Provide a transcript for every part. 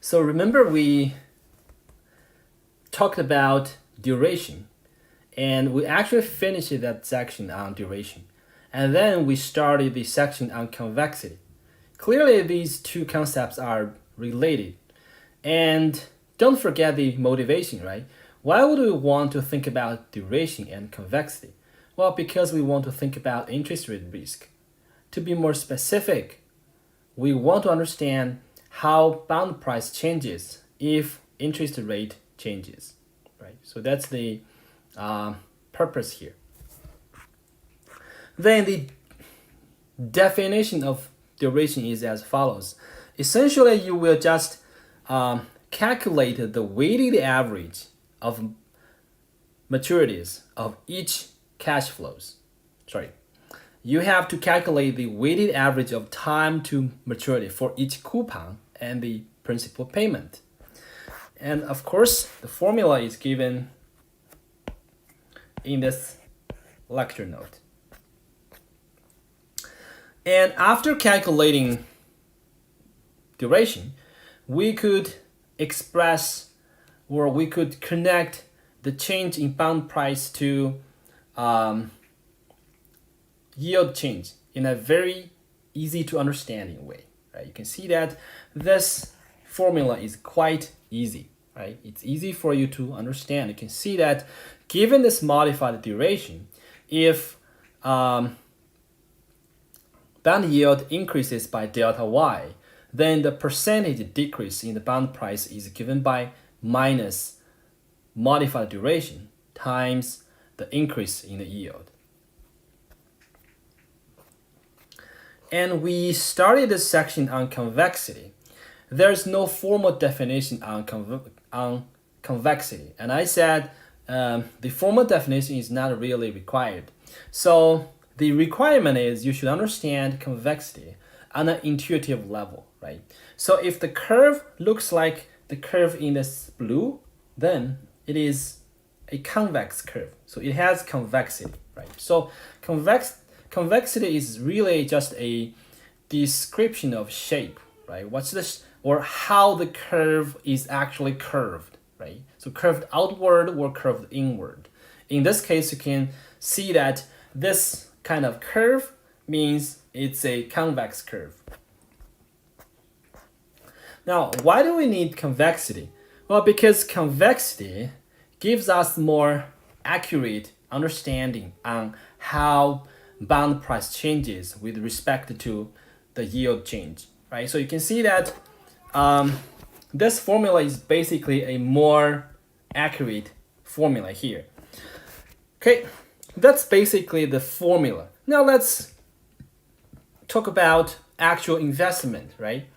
So remember we talked about duration, and we actually finished that section on duration. And then we started the section on convexity. Clearly, these two concepts are related. And don't forget the motivation, right? Why would we want to think about duration and convexity? Well, because we want to think about interest rate risk. To be more specific, we want to understand how bond price changes if interest rate changes, right? So that's the purpose here. Then the definition of duration is as follows. Essentially, you will just calculate the weighted average of maturities of each cash flows. You have to calculate the weighted average of time to maturity for each coupon and the principal payment. And of course, the formula is given in this lecture note. And after calculating duration, we could express, or we could connect the change in bond price to yield change in a very easy to understanding way, right? You can see that this formula is quite easy, right? It's easy for you to understand. You can see that given this modified duration, if bond yield increases by delta y, then the percentage decrease in the bond price is given by minus modified duration times the increase in the yield. And we started this section on convexity. There's no formal definition on convexity. And I said the formal definition is not really required. So the requirement is you should understand convexity on an intuitive level, right? So if the curve looks like the curve in this blue, then it is a convex curve. So it has convexity, right? So convexity is really just a description of shape, right? What's this, or how the curve is actually curved, right? So curved outward or curved inward. In this case, you can see that this kind of curve means it's a convex curve. Now, why do we need convexity? Well, because convexity gives us more accurate understanding on how bond price changes with respect to the yield change, right? So you can see that this formula is basically a more accurate formula here. Okay, that's basically the formula. Now let's talk about actual investment, right?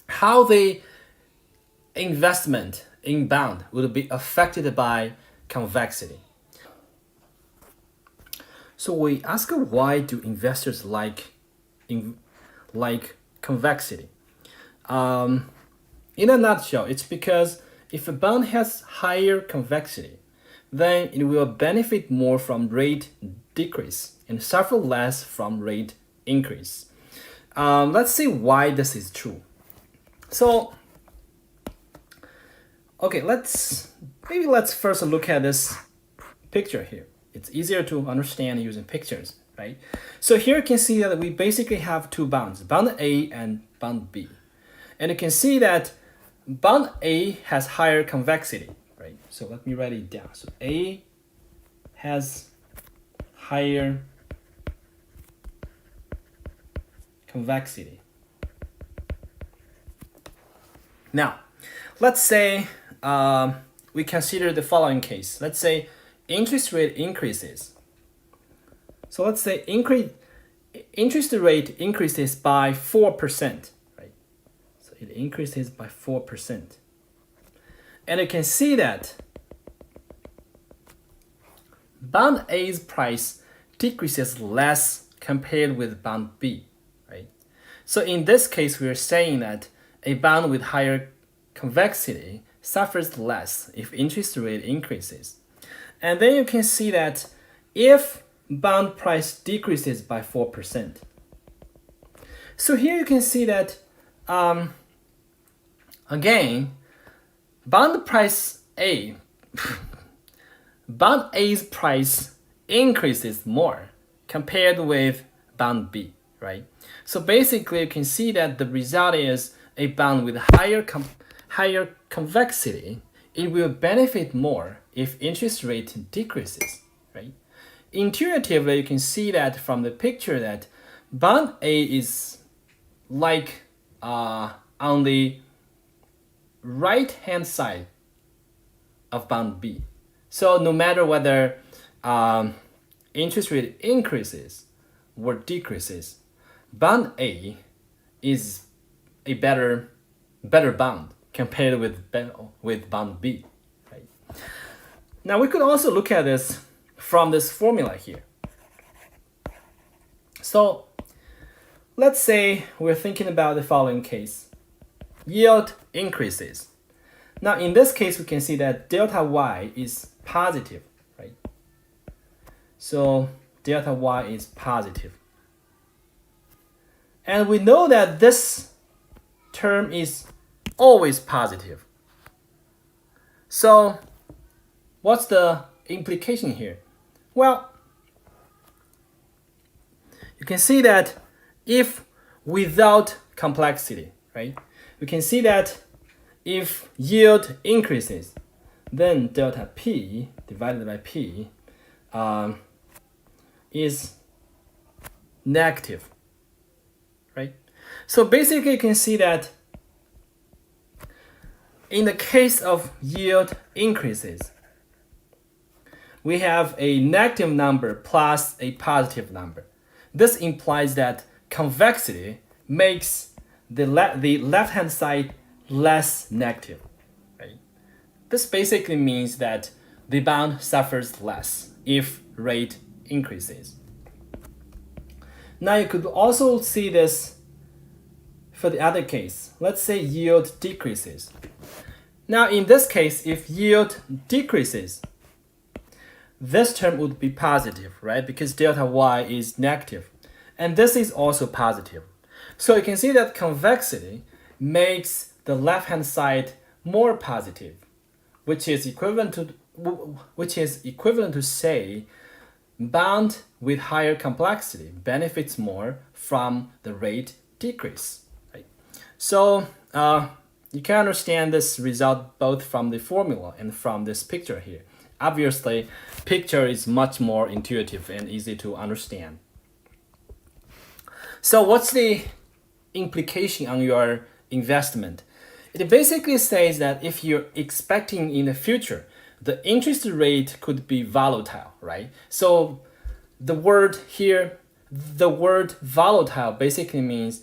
How the investment in bond would be affected by convexity. So we ask, why do investors like convexity? In a nutshell, it's because if a bond has higher convexity, then it will benefit more from rate decrease and suffer less from rate increase. Let's see why this is true. So, okay, let's first look at this picture here. It's easier to understand using pictures, right? So here you can see that we basically have two bonds, bond A and bond B. And you can see that bond A has higher convexity, right? So let me write it down. So A has higher convexity. Now, let's say we consider the following case. Let's say interest rate increases. So let's say interest rate increases by 4%, right? So it increases by 4%. And you can see that bond A's price decreases less compared with bond B, right? So in this case, we're saying that a bond with higher convexity suffers less if interest rate increases. And then you can see that if bond price decreases by 4%. So here you can see that Again, bond price A, bond A's price increases more compared with bond B, right? So basically, you can see that the result is a bond with higher convexity. It will benefit more if interest rate decreases, right? Intuitively, you can see that from the picture that bond A is like on the right hand side of bond B. So no matter whether interest rate increases or decreases, bond A is a better bond compared with bond B. Right? Now we could also look at this from this formula here. So let's say we're thinking about the following case. Yield increases. Now in this case, we can see that delta y is positive, right? So delta y is positive. And we know that this term is always positive. So what's the implication here? Well, you can see that if without complexity, right? We can see that if yield increases, then delta P divided by P is negative, right? So basically you can see that in the case of yield increases, we have a negative number plus a positive number. This implies that convexity makes the left-hand side less negative, right? This basically means that the bond suffers less if rate increases. Now you could also see this for the other case. Let's say yield decreases. Now in this case, if yield decreases, this term would be positive, right? Because delta y is negative. And this is also positive. So you can see that convexity makes the left-hand side more positive, which is equivalent to say bond with higher complexity benefits more from the rate decrease. Right? So you can understand this result both from the formula and from this picture here. Obviously, picture is much more intuitive and easy to understand. So what's the implication on your investment? It basically says that if you're expecting in the future, the interest rate could be volatile, right? So the word here, the word volatile basically means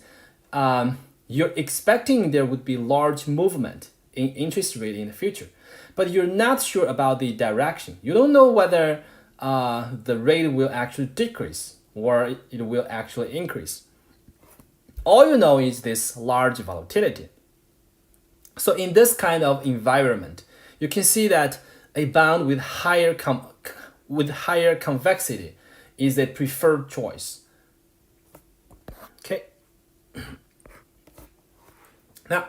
you're expecting there would be large movement in interest rate in the future, but you're not sure about the direction. You don't know whether the rate will actually decrease or it will actually increase. All you know is this large volatility. So in this kind of environment, you can see that a bond with higher convexity is a preferred choice. Okay. Now,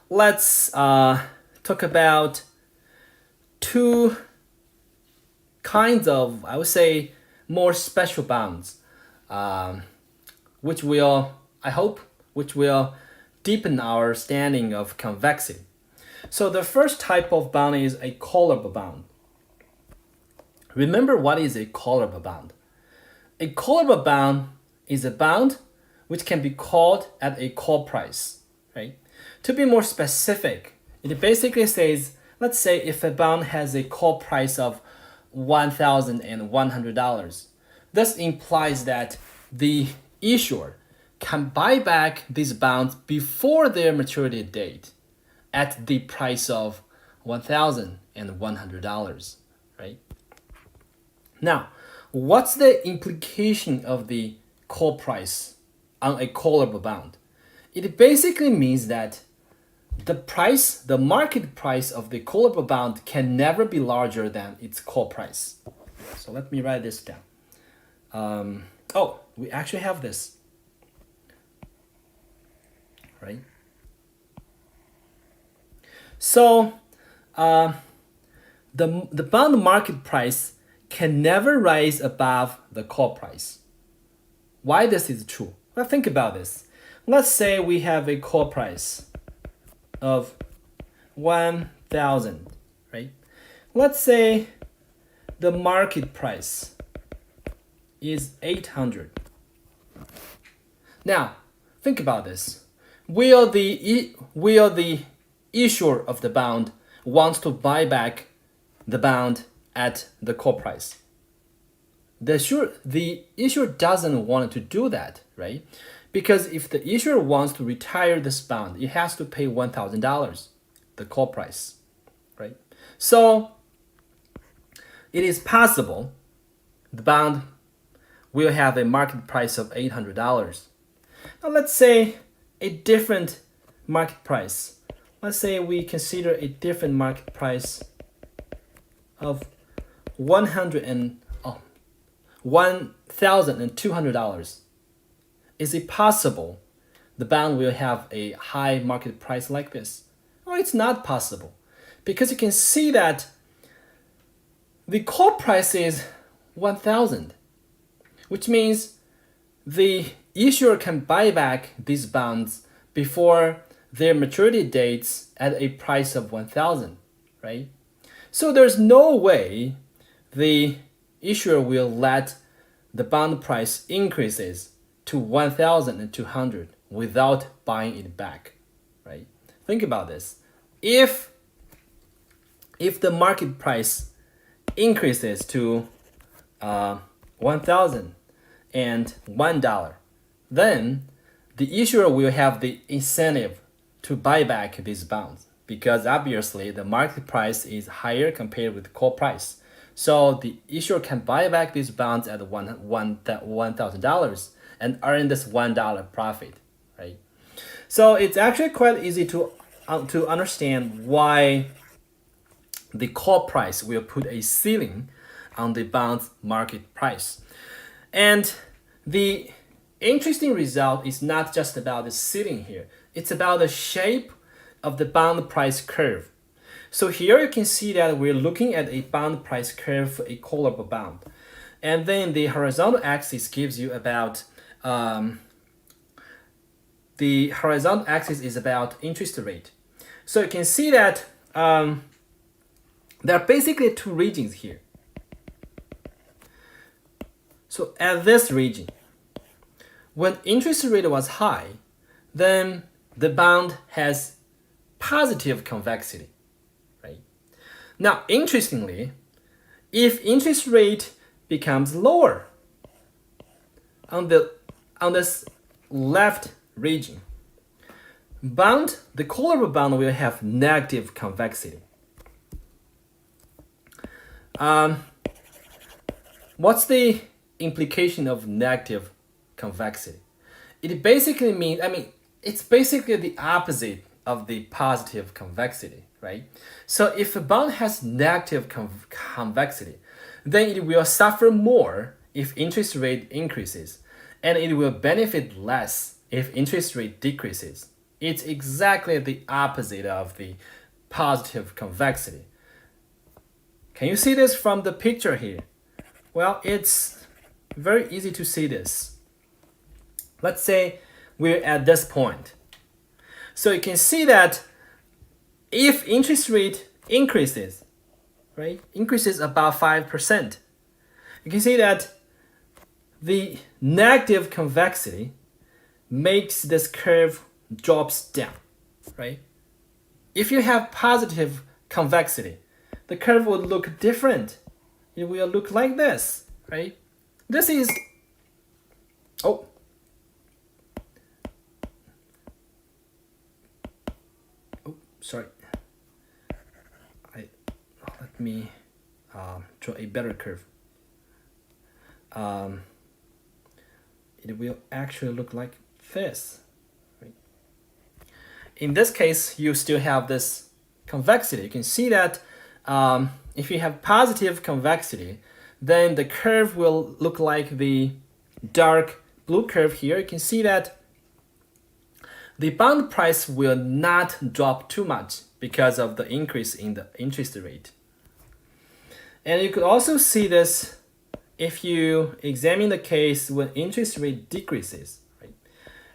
let's talk about two kinds of, I would say, more special bonds, which will, I hope, deepen our understanding of convexity. So the first type of bond is a callable bond. Remember what is a callable bond? A callable bond is a bond which can be called at a call price, right? To be more specific, it basically says, let's say if a bond has a call price of $1,100, this implies that the issuer can buy back these bonds before their maturity date at the price of $1,100, right? Now, what's the implication of the call price on a callable bond? It basically means that the market price of the callable bond can never be larger than its call price. So let me write this down. We actually have this. Right? So the bond market price can never rise above the call price. Why this is true? Well, think about this. Let's say we have a call price of 1,000, right? Let's say the market price is 800. Now, think about this. Will the issuer of the bond wants to buy back the bond at the call price? The issuer doesn't want to do that, right? Because if the issuer wants to retire this bond, it has to pay $1,000, the call price, right? So it is possible the bond will have a market price of $800. Now let's say a different market price. Let's say we consider a different market price of $1,200. Is it possible the bond will have a high market price like this? Well, it's not possible, because you can see that the call price is 1,000, which means the issuer can buy back these bonds before their maturity dates at a price of 1,000, right? So there's no way the issuer will let the bond price increases to 1,200 without buying it back, right? Think about this. If the market price increases to $1,001, then the issuer will have the incentive to buy back these bonds, because obviously the market price is higher compared with the call price. So the issuer can buy back these bonds at $1,000 and earn this $1 profit, right? So it's actually quite easy to understand why the call price will put a ceiling on the bond's market price. And the interesting result is not just about the ceiling here. It's about the shape of the bond price curve. So here you can see that we're looking at a bond price curve for a callable bond. And then the horizontal axis gives you about, the horizontal axis is about interest rate. So you can see that there are basically two regions here. So at this region, when interest rate was high, then the bond has positive convexity, right? Now, interestingly, if interest rate becomes lower on this left region, the callable bond will have negative convexity. What's the implication of negative convexity? It basically means, it's basically the opposite of the positive convexity, right? So if a bond has negative convexity, then it will suffer more if interest rate increases, and it will benefit less if interest rate decreases. It's exactly the opposite of the positive convexity. Can you see this from the picture here? Well, it's very easy to see this. Let's say we're at this point. So you can see that if interest rate increases, right, increases about 5%, you can see that the negative convexity makes this curve drops down, right? If you have positive convexity, the curve would look different. It will look like this, right? This is, sorry. Let me draw a better curve. It will actually look like this, right? In this case, you still have this convexity. You can see that if you have positive convexity, then the curve will look like the dark blue curve here. You can see that the bond price will not drop too much because of the increase in the interest rate. And you could also see this if you examine the case when interest rate decreases, right?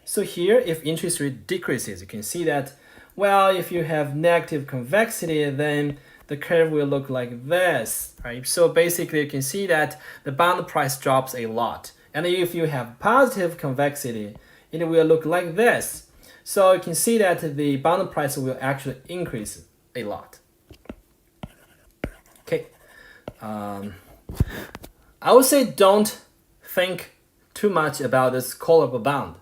So here, if interest rate decreases, you can see that, well, if you have negative convexity, then the curve will look like this, right? So basically, you can see that the bond price drops a lot. And if you have positive convexity, it will look like this. So you can see that the bond price will actually increase a lot. Okay. I would say don't think too much about this callable bond.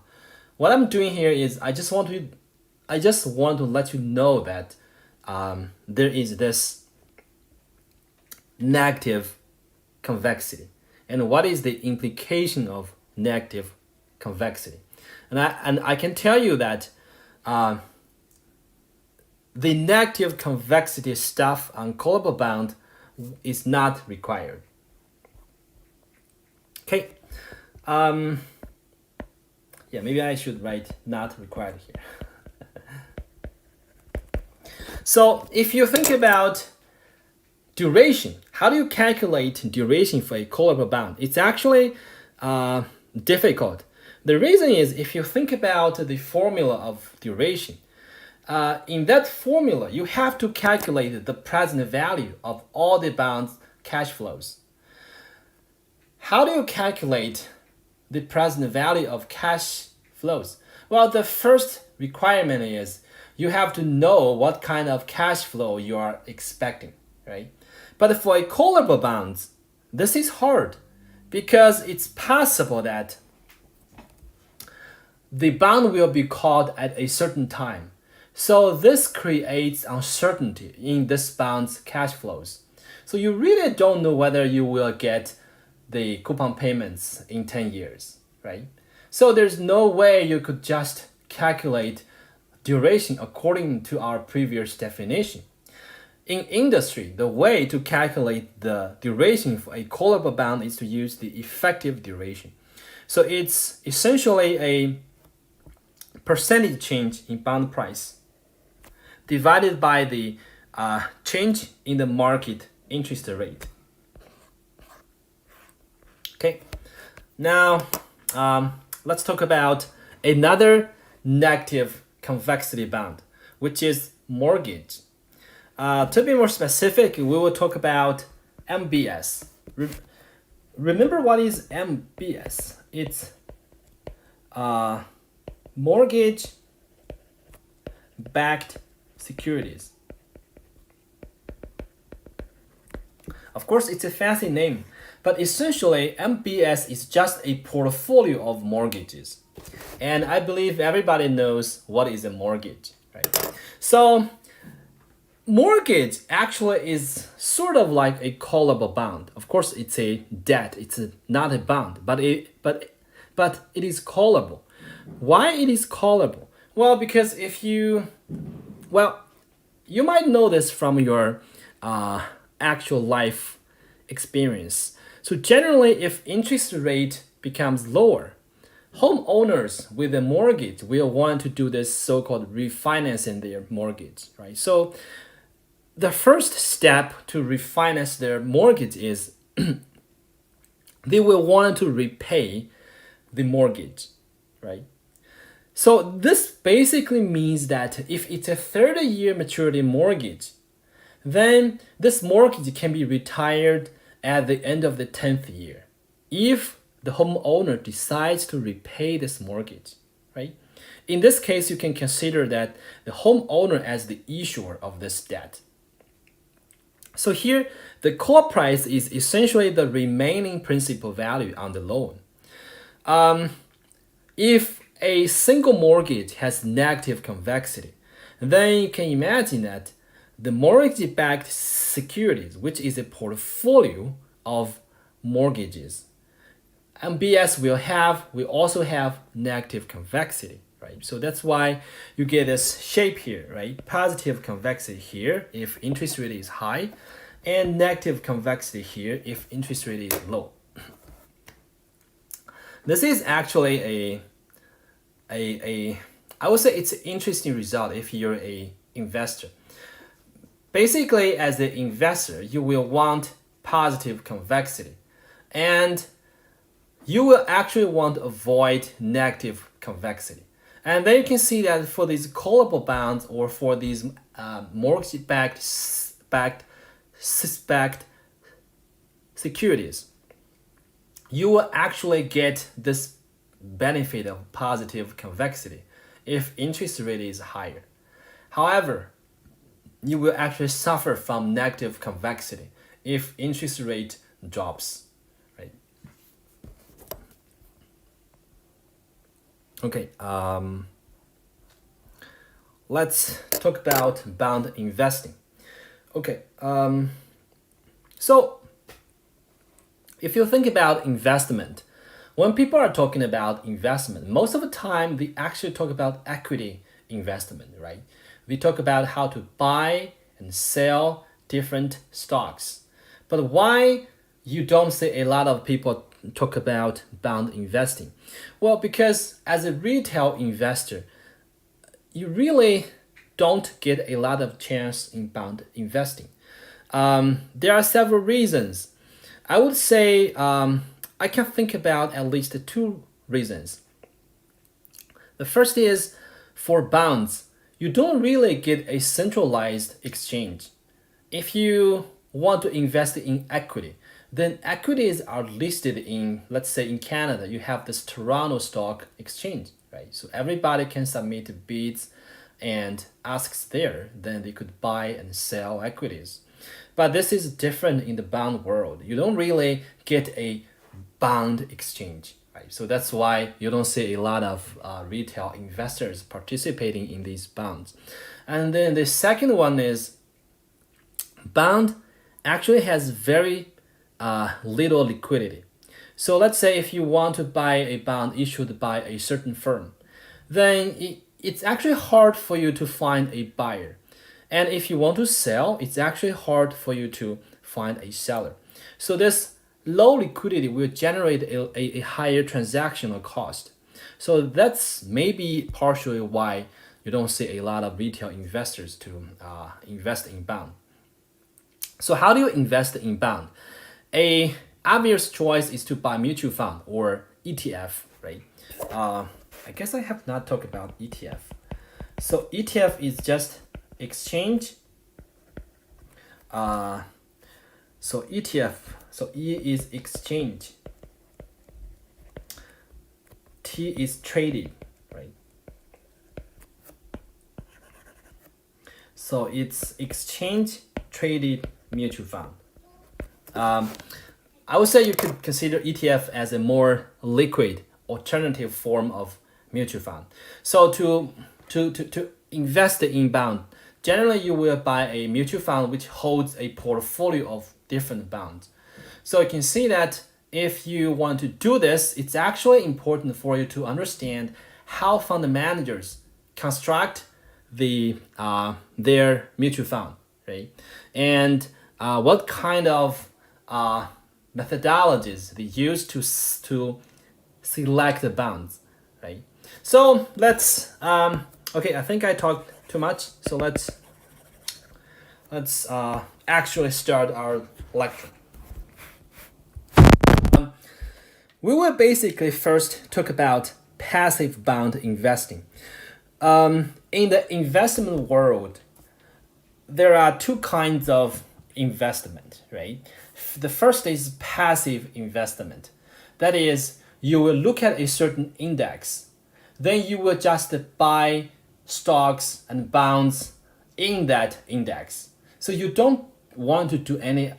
What I'm doing here is I just want to let you know that there is this negative convexity, and what is the implication of negative convexity. And I can tell you that the negative convexity stuff on callable bond is not required. Okay. Yeah, maybe I should write not required here. So if you think about duration, how do you calculate duration for a callable bond? It's actually difficult. The reason is if you think about the formula of duration, in that formula, you have to calculate the present value of all the bonds cash flows. How do you calculate the present value of cash flows? Well, the first requirement is you have to know what kind of cash flow you are expecting, right? But for a callable bonds, this is hard because it's possible that the bond will be called at a certain time. So this creates uncertainty in this bond's cash flows. So you really don't know whether you will get the coupon payments in 10 years, right? So there's no way you could just calculate duration according to our previous definition. In industry, the way to calculate the duration for a callable bond is to use the effective duration. So it's essentially a percentage change in bond price divided by the change in the market interest rate. Okay, now let's talk about another negative convexity bond, which is mortgage. To be more specific, we will talk about MBS. Remember what is MBS? It's mortgage-backed securities. Of course, it's a fancy name, but essentially MBS is just a portfolio of mortgages. And I believe everybody knows what is a mortgage, right? So mortgage actually is sort of like a callable bond. Of course, it's a debt. It's not a bond, but it is callable. Why it is callable? Well, because you might know this from your actual life experience. So generally, if interest rate becomes lower, homeowners with a mortgage will want to do this so-called refinancing their mortgage, right? So the first step to refinance their mortgage is they will want to repay the mortgage, right? So this basically means that if it's a 30-year maturity mortgage, then this mortgage can be retired at the end of the 10th year if the homeowner decides to repay this mortgage, right? In this case, you can consider that the homeowner as the issuer of this debt. So here, the call price is essentially the remaining principal value on the loan. If a single mortgage has negative convexity, then you can imagine that the mortgage-backed securities, which is a portfolio of mortgages, MBS will also have negative convexity, right? So that's why you get this shape here, right? Positive convexity here if interest rate is high, and negative convexity here if interest rate is low. This is actually I would say it's an interesting result if you're a investor. Basically, as an investor, you will want positive convexity, and you will actually want to avoid negative convexity. And then you can see that for these callable bonds or for these mortgage-backed securities, you will actually get this benefit of positive convexity if interest rate is higher. However, you will actually suffer from negative convexity if interest rate drops, right? Okay, let's talk about bond investing. Okay, so if you think about investment, when people are talking about investment, most of the time they actually talk about equity investment, right? We talk about how to buy and sell different stocks. But why you don't see a lot of people talk about bond investing? Well, because as a retail investor, you really don't get a lot of chance in bond investing. There are several reasons. I would say I can think about at least two reasons. The first is for bonds, you don't really get a centralized exchange. If you want to invest in equity, then equities are listed in, let's say in Canada, you have this Toronto Stock Exchange, right? So everybody can submit bids and asks there, then they could buy and sell equities. But this is different in the bond world. You don't really get a bond exchange, right? So that's why you don't see a lot of retail investors participating in these bonds. And then the second one is bond actually has very little liquidity. So let's say if you want to buy a bond issued by a certain firm, then it's actually hard for you to find a buyer. And if you want to sell, it's actually hard for you to find a seller. So this low liquidity will generate a higher transactional cost. So that's maybe partially why you don't see a lot of retail investors to invest in bond. So how do you invest in bond? A obvious choice is to buy mutual fund or ETF, right? I guess I have not talked about ETF. So ETF is just exchange. So ETF, so E is exchange, T is traded, right? So it's exchange traded mutual fund. I would say you could consider ETF as a more liquid alternative form of mutual fund. So to invest in bond, generally you will buy a mutual fund which holds a portfolio of different bonds. So you can see that if you want to do this, it's actually important for you to understand how fund managers construct their mutual fund, right? And what kind of methodologies they use to select the bonds, right? So let's okay, I think I talked too much, so let's actually start our lecture. We will basically first talk about passive bond investing. In the investment world, there are two kinds of investment, right? The first is passive investment. That is, you will look at a certain index, then you will just buy stocks and bonds in that index. So you don't want to do any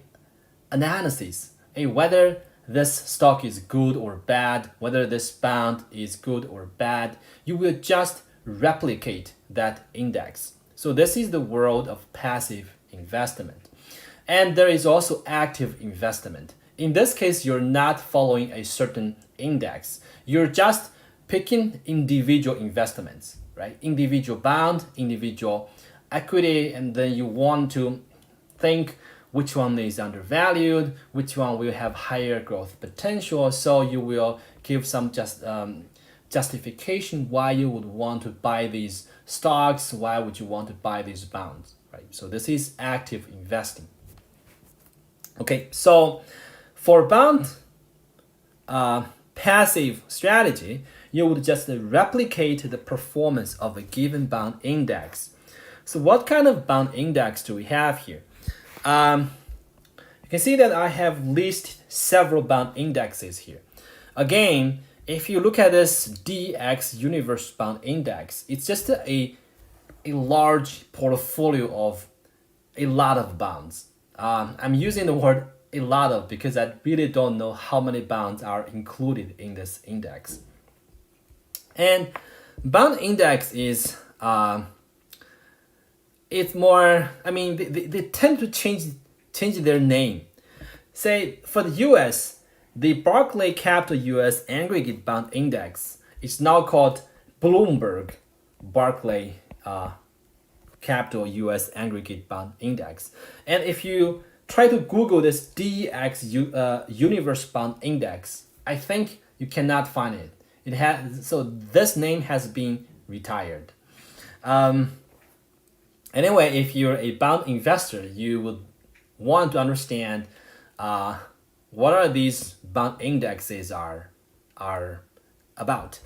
analysis, whether this stock is good or bad, whether this bond is good or bad. You will just replicate that index. So this is the world of passive investment. And there is also active investment. In this case, you're not following a certain index. You're just picking individual investments, right? Individual bond, individual equity, and then you want to think which one is undervalued, which one will have higher growth potential. So you will give some justification why you would want to buy these stocks, why would you want to buy these bonds, right? So this is active investing. Okay, so for bond passive strategy, you would just replicate the performance of a given bond index. So what kind of bond index do we have here? You can see that I have listed several bond indexes here. Again, if you look at this DX Universe Bond Index, it's just a large portfolio of a lot of bonds. I'm using the word a lot of because I really don't know how many bonds are included in this index. And bond index is it's more, I mean, they tend to change their name. Say for the US, the Barclay Capital US Aggregate Bond Index is now called Bloomberg Barclay Capital US Aggregate Bond Index. And if you try to Google this DX Universe Bond Index, I think you cannot find it. So this name has been retired. Anyway, if you're a bond investor, you would want to understand what are these bond indexes are about.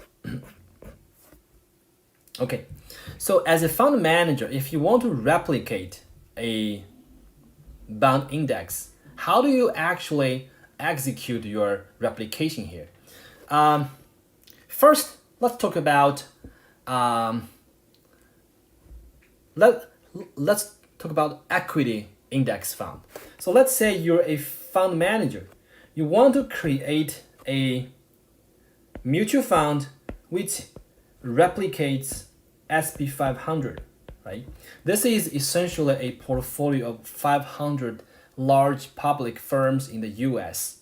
Okay, so as a fund manager, if you want to replicate a bond index, how do you actually execute your replication here? First, let's talk about let's talk about equity index fund. So let's say you're a fund manager. You want to create a mutual fund which replicates SP 500, right? This is essentially a portfolio of 500 large public firms in the US.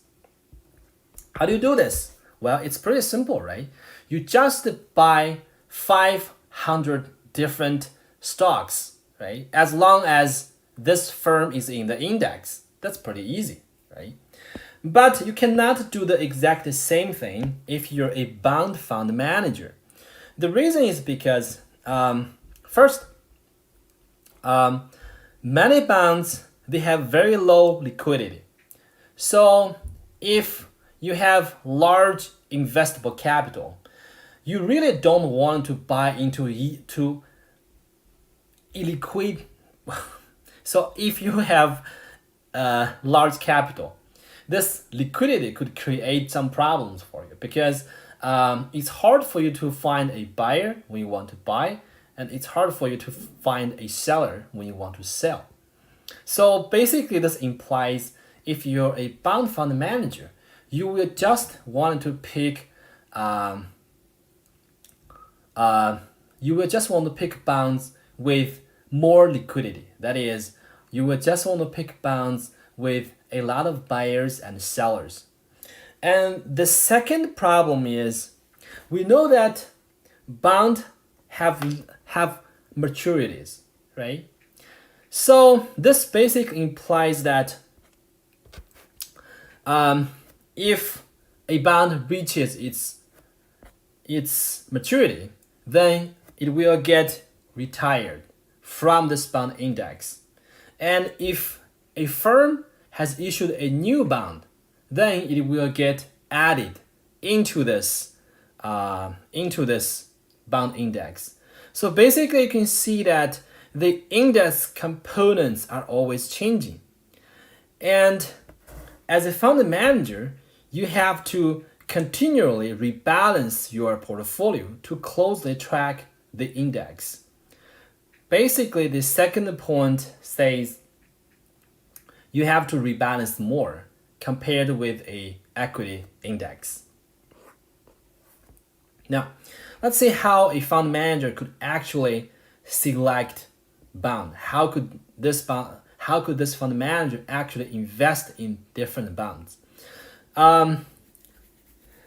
How do you do this? Well, it's pretty simple, right? You just buy 500 different stocks, right? As long as this firm is in the index, that's pretty easy, right? But you cannot do the exact same thing if you're a bond fund manager. The reason is because, first, many bonds, they have very low liquidity. So if you have large investable capital, you really don't want to buy into illiquid. So if you have large capital, this liquidity could create some problems for you because it's hard for you to find a buyer when you want to buy, and it's hard for you to find a seller when you want to sell. So basically this implies if you're a bond fund manager, you will just want to pick bonds with more liquidity. That is, you will just want to pick bonds with a lot of buyers and sellers. And the second problem is, we know that bonds have maturities, right? So this basically implies that if a bond reaches its maturity, then it will get retired from this bond index. And if a firm has issued a new bond, then it will get added into this bond index. So basically you can see that the index components are always changing. And as a fund manager, you have to continually rebalance your portfolio to closely track the index. Basically, the second point says you have to rebalance more compared with a equity index. Now, let's see how a fund manager could actually select bond. How could this fund manager actually invest in different bonds?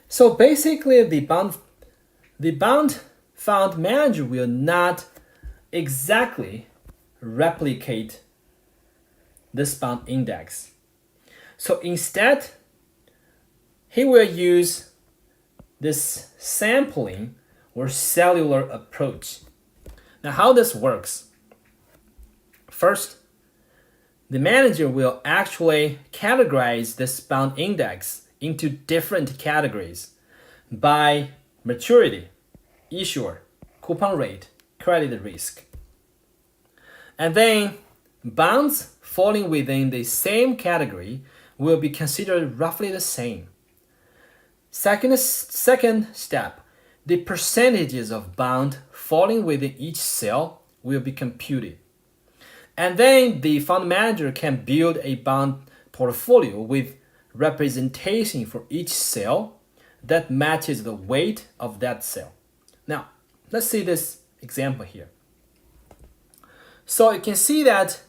So basically, the bond fund manager will not exactly replicate this bond index. So instead, he will use this sampling or cellular approach. Now, how this works? First, the manager will actually categorize this bond index into different categories by maturity, issuer, coupon rate, credit risk. And then bonds falling within the same category will be considered roughly the same. Second step, the percentages of bond falling within each cell will be computed. And then the fund manager can build a bond portfolio with representation for each cell that matches the weight of that cell. Now, let's see this example here. So you can see that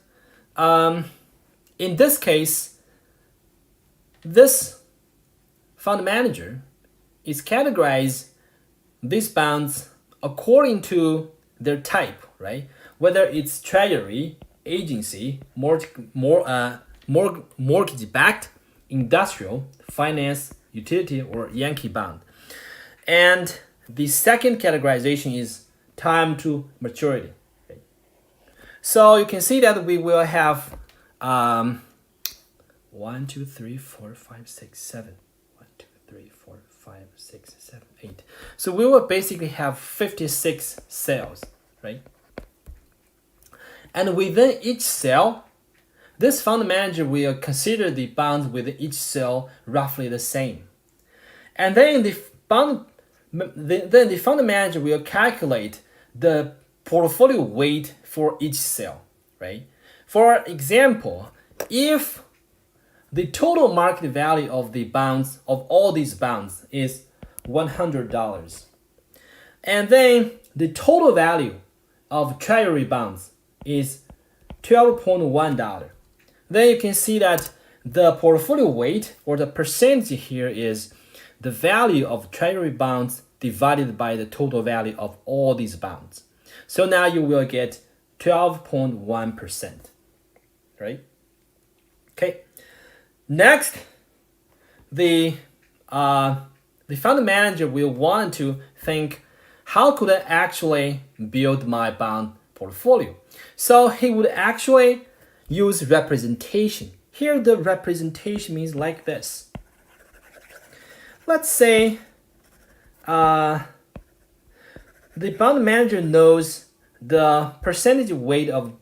in this case, this fund manager is categorized these bonds according to their type, right? Whether it's treasury, agency, mortgage-backed, industrial, finance, utility, or Yankee bond. And the second categorization is time to maturity. Okay. So you can see that we will have 1, 2, 3, 4, 5, 6, 7. 1, 2, 3, 4, 5, 6, 7, 8. So we will basically have 56 cells, right? And within each cell, this fund manager will consider the bonds within each cell roughly the same. And then the fund manager will calculate the portfolio weight for each cell, right? For example, if the total market value of the bonds, of all these bonds, is $100, and then the total value of treasury bonds is $12.1, then you can see that the portfolio weight, or the percentage here, is the value of treasury bonds divided by the total value of all these bonds. So now you will get 12.1%, right? Okay. Next, the fund manager will want to think, how could I actually build my bond portfolio? So he would actually use representation. Here the representation means like this. Let's say the bond manager knows the percentage weight of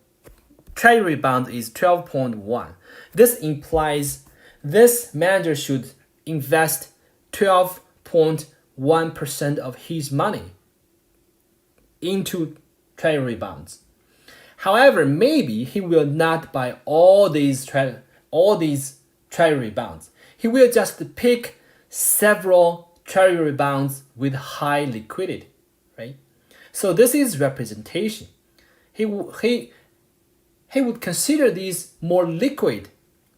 treasury bond is 12.1. This implies this manager should invest 12.1% of his money into treasury bonds. However, maybe he will not buy all these treasury bonds. He will just pick several treasury bonds with high liquidity, right? So this is representation. He would consider these more liquid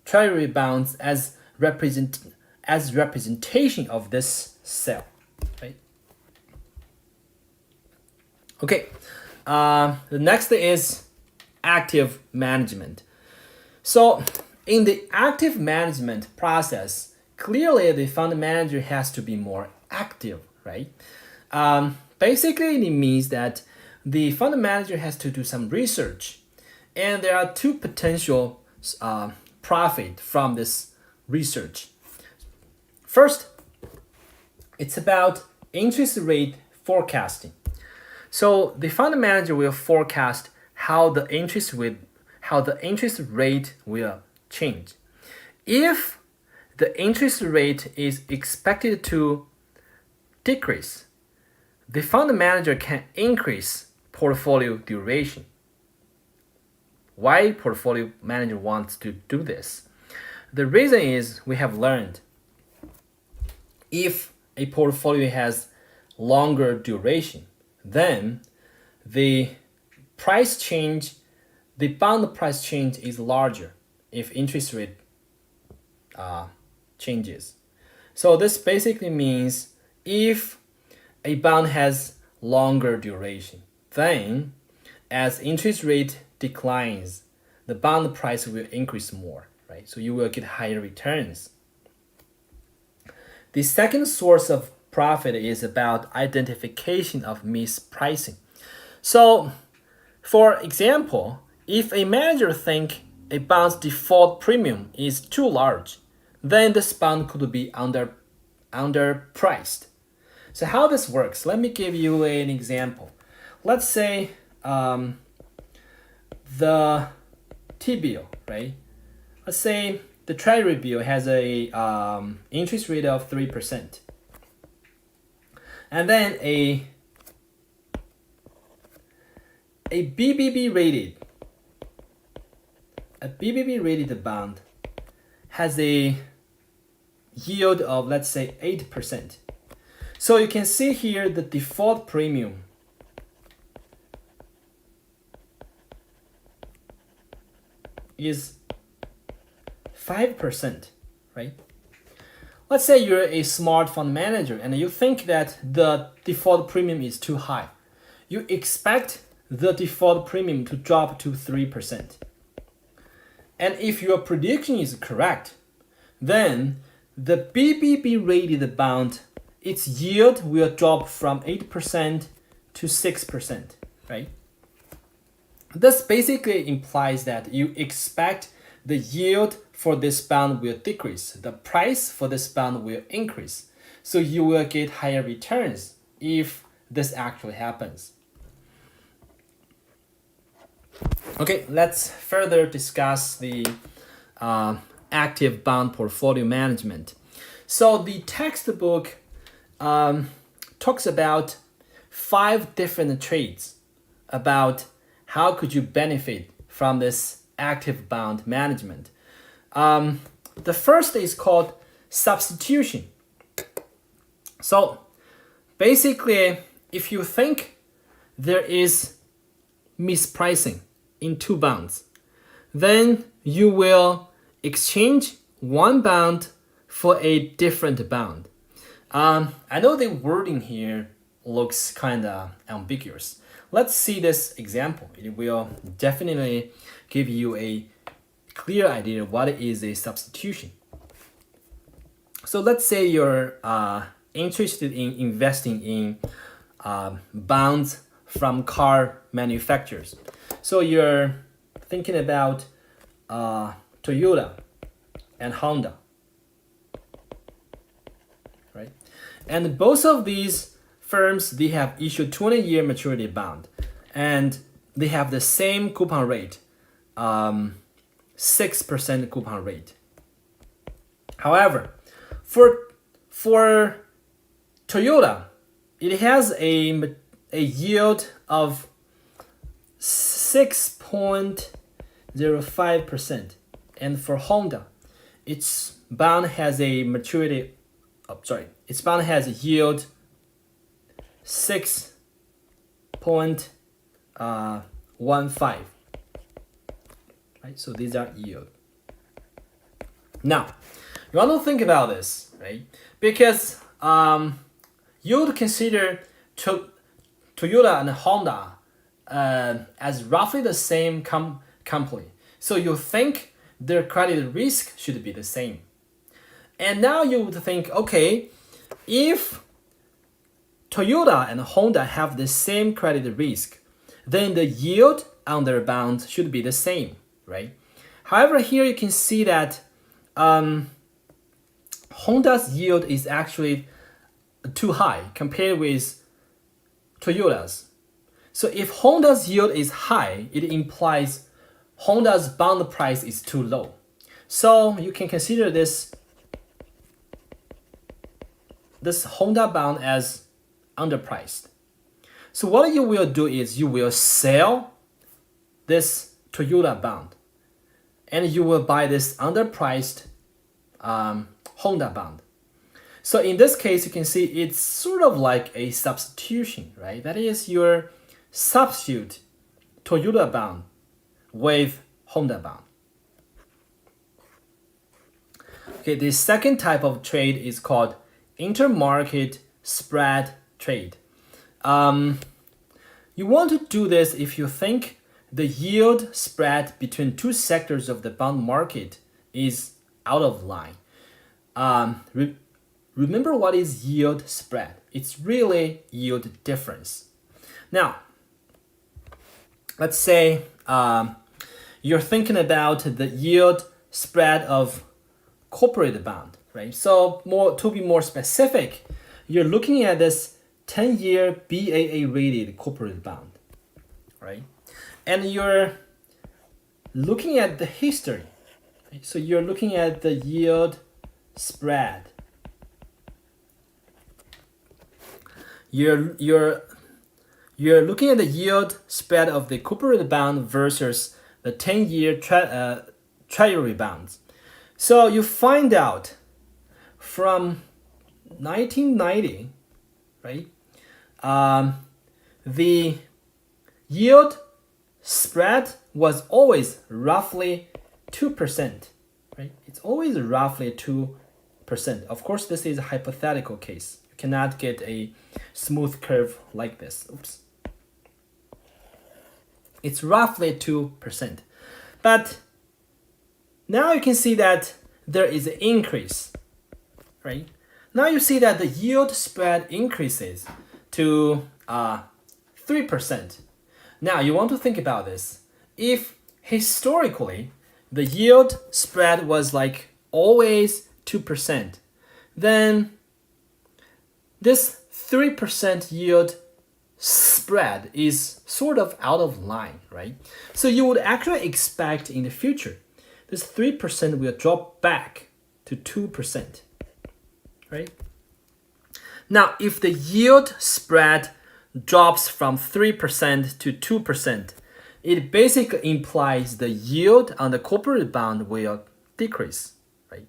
treasury bonds as representation of this cell, right? Okay, the next is active management. So in the active management process, clearly the fund manager has to be more active, right? Basically, it means that the fund manager has to do some research, and there are two potential profit from this research. First, it's about interest rate forecasting. So the fund manager will forecast how the interest rate will change. If the interest rate is expected to decrease, the fund manager can increase portfolio duration. Why portfolio manager wants to do this? The reason is we have learned if a portfolio has longer duration, then the price change, the bond price change is larger if interest rate changes. So this basically means if a bond has longer duration, then as interest rate declines, the bond price will increase more, right? So you will get higher returns. The second source of profit is about identification of mispricing. So, for example, If a manager think a bond's default premium is too large, then this bond could be underpriced. So how this works, let me give you an example. Let's say the T-bill, right? Let's say the Treasury bill has a interest rate of 3%. And then a BBB rated bond has a yield of, let's say, 8%. So you can see here the default premium is 5%, right? Let's say you're a smart fund manager and you think that the default premium is too high. You expect the default premium to drop to 3%. And if your prediction is correct, then the BBB rated bond, its yield will drop from 8% to 6%, right? This basically implies that you expect the yield for this bond will decrease. The price for this bond will increase. So you will get higher returns if this actually happens. Okay, let's further discuss the active bond portfolio management. So the textbook talks about 5 different trades about how could you benefit from this active bond management. The first is called substitution. So basically, if you think there is mispricing in 2 bonds, then you will exchange one bond for a different bond. I know the wording here looks kind of ambiguous. Let's see this example. It will definitely give you a clear idea of what is a substitution. So let's say you're interested in investing in bonds from car manufacturers. So you're thinking about Toyota and Honda, right? And both of these firms, they have issued 20-year maturity bond, and they have the same coupon rate, 6% coupon rate. However, for Toyota, it has a yield of 6.05%, and for Honda, its bond has a yield 6.15. Right? So these are yield. Now, you want to think about this, right? Because you would consider Toyota and Honda as roughly the same company. So you think their credit risk should be the same. And now you would think, okay, if Toyota and Honda have the same credit risk, then the yield on their bonds should be the same, right? However, here you can see that Honda's yield is actually too high compared with Toyota's. So if Honda's yield is high, it implies Honda's bond price is too low. So you can consider this Honda bond as underpriced. So what you will do is you will sell this Toyota bond and you will buy this underpriced Honda bond. So in this case, you can see it's sort of like a substitution, right? That is, your substitute Toyota bond with Honda bond. Okay, the second type of trade is called Intermarket Spread trade. You want to do this if you think the yield spread between 2 sectors of the bond market is out of line. Remember what is yield spread? It's really yield difference. Now, let's say you're thinking about the yield spread of corporate bond, right? So to be more specific, you're looking at this 10-year BAA rated corporate bond, right? And you're looking at the history. Right? So you're looking at the yield spread. You're looking at the yield spread of the corporate bond versus the 10-year treasury bonds. So you find out from 1990, right? The yield spread was always roughly 2%, right? It's always roughly 2%. Of course, this is a hypothetical case. You cannot get a smooth curve like this. Oops. It's roughly 2%. But now you can see that there is an increase, right? Now you see that the yield spread increases to 3%. Now you want to think about this. If historically the yield spread was like always 2%, then this 3% yield spread is sort of out of line, right? So you would actually expect in the future this 3% will drop back to 2%, right? Now, if the yield spread drops from 3% to 2%, it basically implies the yield on the corporate bond will decrease, right?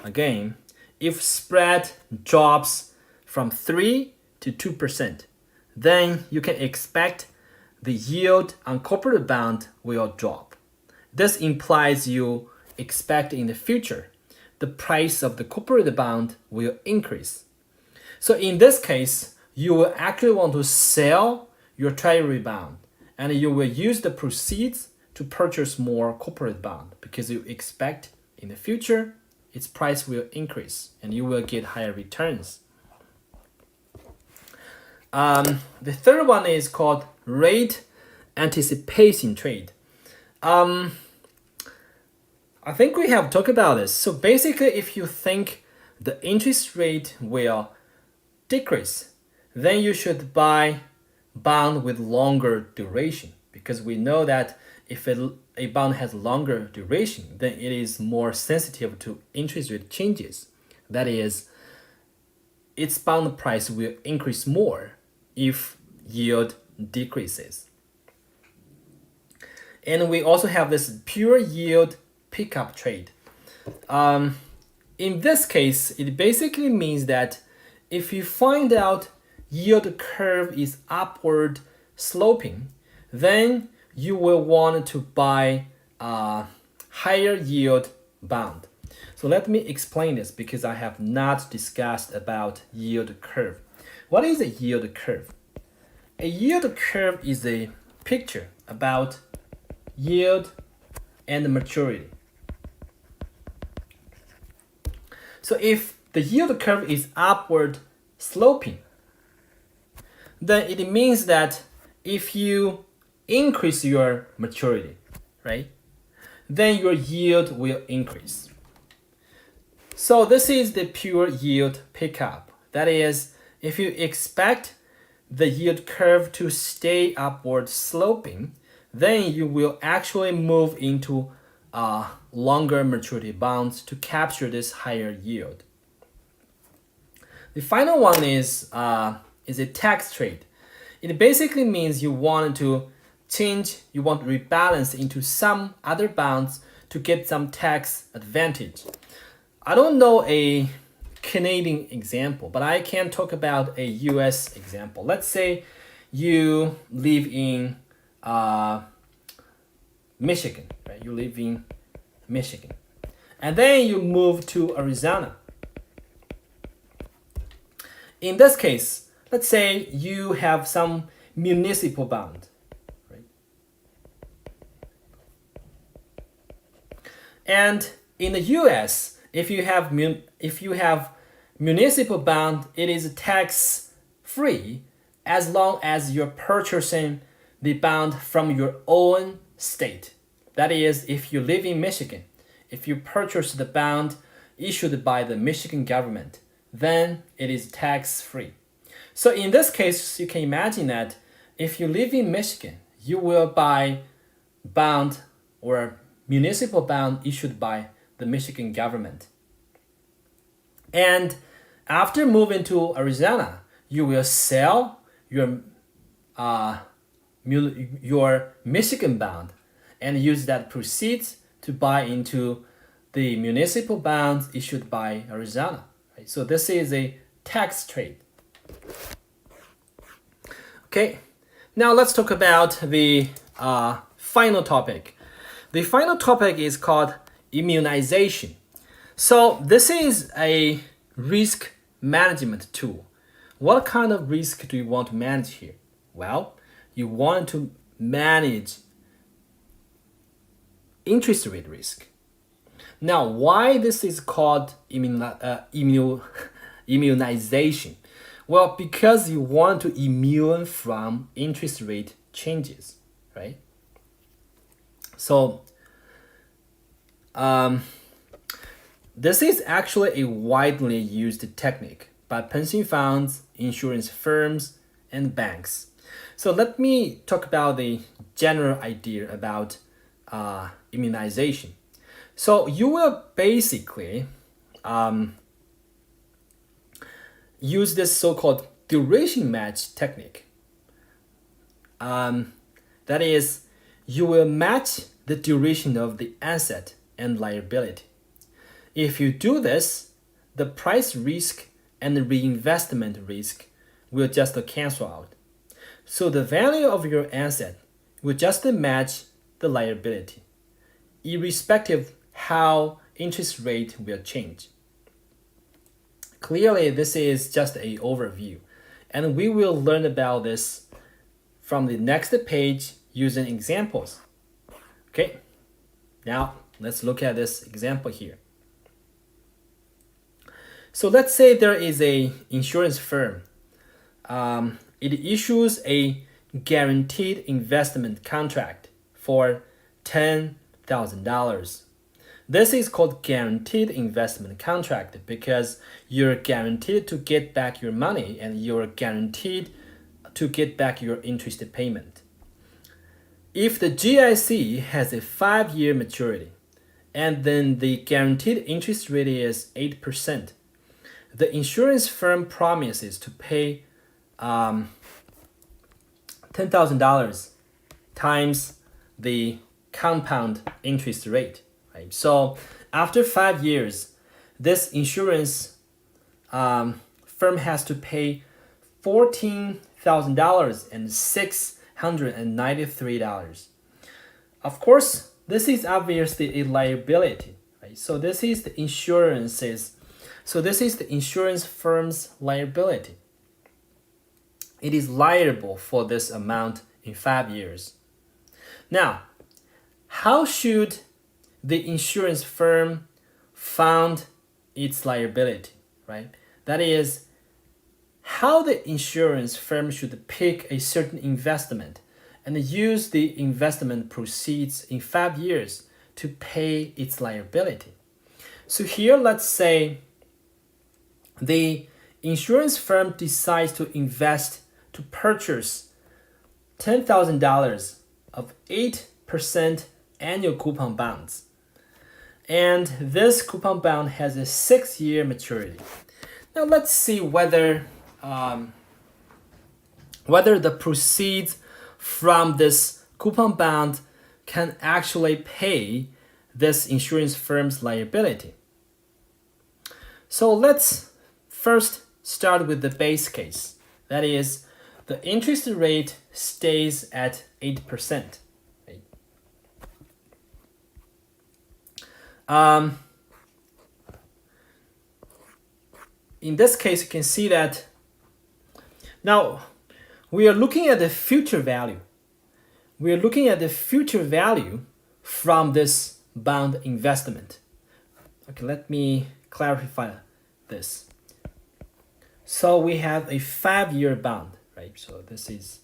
Again, if spread drops from 3 to 2%, then you can expect the yield on corporate bond will drop. This implies you expect in the future the price of the corporate bond will increase. So in this case, you will actually want to sell your treasury bond and you will use the proceeds to purchase more corporate bond because you expect in the future its price will increase and you will get higher returns. The third one is called rate anticipation trade. I think we have talked about this. So basically, if you think the interest rate will decrease, then you should buy bond with longer duration because we know that if a bond has longer duration, then it is more sensitive to interest rate changes. That is, its bond price will increase more if yield decreases. And we also have this pure yield pickup trade. In this case, it basically means that if you find out yield curve is upward sloping, then you will want to buy a higher yield bond. So let me explain this because I have not discussed about yield curve. What is a yield curve? A yield curve is a picture about yield and maturity. So if the yield curve is upward sloping, then it means that if you increase your maturity, right, then your yield will increase. So this is the pure yield pickup. That is, if you expect the yield curve to stay upward sloping, then you will actually move into longer maturity bonds to capture this higher yield. The final one is a tax trade. It basically means you want to rebalance into some other bonds to get some tax advantage. I don't know a Canadian example, but I can talk about a US example. Let's say you live in Michigan, right? You live in Michigan. And then you move to Arizona. In this case, let's say you have some municipal bond, right? And in the US, if you have municipal bond, it is tax free as long as you're purchasing the bond from your own state. That is, if you live in Michigan, if you purchase the bond issued by the Michigan government, then it is tax-free. So in this case, you can imagine that if you live in Michigan, you will buy bond or municipal bond issued by the Michigan government. And after moving to Arizona, you will sell your Michigan bond and use that proceeds to buy into the municipal bonds issued by Arizona. Right? So this is a tax trade. Okay, now let's talk about the final topic. The final topic is called immunization. So this is a risk management tool. What kind of risk do you want to manage here? Well, you want to manage interest rate risk. Now, why this is called immunization? Well, because you want to immune from interest rate changes, right? So, this is actually a widely used technique by pension funds, insurance firms, and banks. So let me talk about the general idea about immunization. So you will basically use this so-called duration match technique. That is, you will match the duration of the asset and liability. If you do this, the price risk and the reinvestment risk will just cancel out. So the value of your asset will just match the liability, irrespective how interest rate will change. Clearly, this is just an overview, and we will learn about this from the next page using examples. Okay, now let's look at this example here. So let's say there is a insurance firm. It issues a guaranteed investment contract for $10,000. This is called guaranteed investment contract because you're guaranteed to get back your money and you're guaranteed to get back your interest payment. If the GIC has a 5-year maturity and then the guaranteed interest rate is 8%, the insurance firm promises to pay $10,000 times the compound interest rate. Right? So after 5 years, this insurance firm has to pay $14,693. Of course, this is obviously a liability. Right? So this is the insurance firm's liability. It is liable for this amount in 5 years. Now, how should the insurance firm fund its liability, right? That is, how the insurance firm should pick a certain investment and use the investment proceeds in 5 years to pay its liability. So here, let's say the insurance firm decides to purchase $10,000 of 8% annual coupon bonds. And this coupon bond has a 6-year maturity. Now let's see whether the proceeds from this coupon bond can actually pay this insurance firm's liability. So let's first start with the base case. That is, the interest rate stays at 8%. Right? In this case, you can see that now we are looking at the future value. We are looking at the future value from this bond investment. Okay, let me clarify this. So we have a 5-year bond, right? So this is